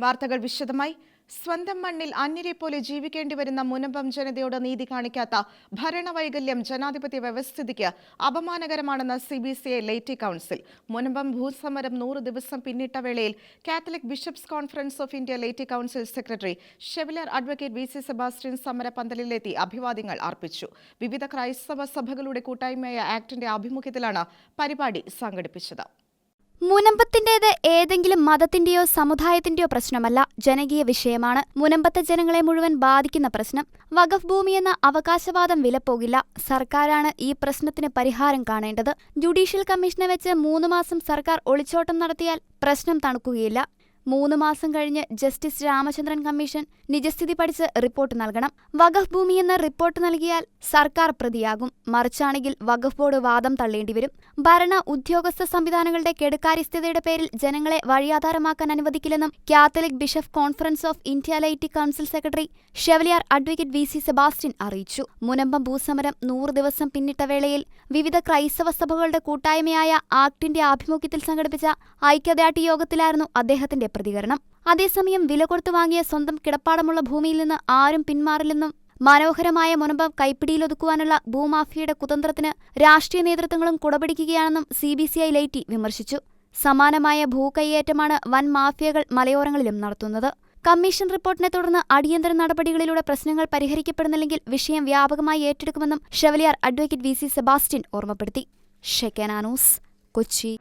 വാർത്തകൾ വിശദമായി. സ്വന്തം മണ്ണിൽ അന്യരെ പോലെ ജീവിക്കേണ്ടി വരുന്ന മുനമ്പം ജനതയോട് നീതി കാണിക്കാത്ത ഭരണവൈകല്യം ജനാധിപത്യ വ്യവസ്ഥിതിക്ക് അപമാനകരമാണെന്ന് CBCI ലേറ്റി കൗൺസിൽ. മുനമ്പം ഭൂസമരം 100 ദിവസം പിന്നിട്ട വേളയിൽ Catholic Bishops Conference of India laity council secretary chevalier advocate VC Sebastian സമരപന്തലിലെത്തി അഭിവാദ്യങ്ങൾ അർപ്പിച്ചു. വിവിധ ക്രൈസ്തവ സഭകളുടെ കൂട്ടായ്മയായ ആക്ടിന്റെ ആഭിമുഖ്യത്തിലാണ് പരിപാടി സംഘടിപ്പിച്ചത്. മുനമ്പത്തിന്റേത് ഏതെങ്കിലും മതത്തിന്റെയോ സമുദായത്തിന്റെയോ പ്രശ്നമല്ല, ജനകീയ വിഷയമാണ്. മുനമ്പത്തെ ജനങ്ങളെ മുഴുവൻ ബാധിക്കുന്ന പ്രശ്നം. വഖഫ് ഭൂമിയെന്ന അവകാശവാദം വിലപ്പോകില്ല. സർക്കാരാണ് ഈ പ്രശ്നത്തിന് പരിഹാരം കാണേണ്ടത്. ജുഡീഷ്യൽ കമ്മീഷനെ വെച്ച് 3 മാസം സർക്കാർ ഒളിച്ചോട്ടം നടത്തിയാൽ പ്രശ്നം തണുക്കുകയില്ല. 3 മാസം കഴിഞ്ഞ് ജസ്റ്റിസ് രാമചന്ദ്രൻ കമ്മീഷൻ നിജസ്ഥിതി പഠിച്ച് റിപ്പോർട്ട് നൽകണം. വഖഫ് ഭൂമിയെന്ന് റിപ്പോർട്ട് നൽകിയാൽ സർക്കാർ പ്രതിയാകും. മറിച്ചാണെങ്കിൽ വഖഫ് ബോർഡ് വാദം തള്ളേണ്ടിവരും. ഭരണ ഉദ്യോഗസ്ഥ സംവിധാനങ്ങളുടെ കെടുകാര്യസ്ഥതയുടെ പേരിൽ ജനങ്ങളെ വഴിയാധാരമാക്കാൻ അനുവദിക്കില്ലെന്നും Catholic bishop conference of India laity council secretary chevalier advocate VC Sebastian അറിയിച്ചു. മുനമ്പം ഭൂസമരം 100 ദിവസം പിന്നിട്ട വേളയിൽ വിവിധ ക്രൈസ്തവ സഭകളുടെ കൂട്ടായ്മയായ ആക്ടിന്റെ ആഭിമുഖ്യത്തിൽ സംഘടിപ്പിച്ച ഐക്യദാർഢ്യ യോഗത്തിലായിരുന്നു അദ്ദേഹത്തിന്റെ പ്രതികരണം. അതേസമയം വില കൊടുത്തു വാങ്ങിയ സ്വന്തം കിടപ്പാടമുള്ള ഭൂമിയിൽ നിന്ന് ആരും പിന്മാറില്ലെന്നും മനോഹരമായ മുനമ്പം കൈപ്പിടിയിലൊതുക്കുവാനുള്ള ഭൂമാഫിയയുടെ കുതന്ത്രത്തിന് രാഷ്ട്രീയ നേതൃത്വങ്ങളും കുടപിടിക്കുകയാണെന്നും CBCI ലേറ്റി വിമർശിച്ചു. സമാനമായ ഭൂകൈയേറ്റമാണ് വൻ മാഫിയകൾ മലയോരങ്ങളിലും നടത്തുന്നത്. കമ്മീഷൻ റിപ്പോർട്ടിനെ തുടർന്ന് അടിയന്തര നടപടികളിലൂടെ പ്രശ്നങ്ങൾ പരിഹരിക്കപ്പെടുന്നില്ലെങ്കിൽ വിഷയം വ്യാപകമായി ഏറ്റെടുക്കുമെന്നും ഷെവലിയർ അഡ്വക്കേറ്റ് VC സെബാസ്റ്റ്യൻ ഓർമ്മപ്പെടുത്തി. ഷെക്കനാനൂസ്, കൊച്ചി.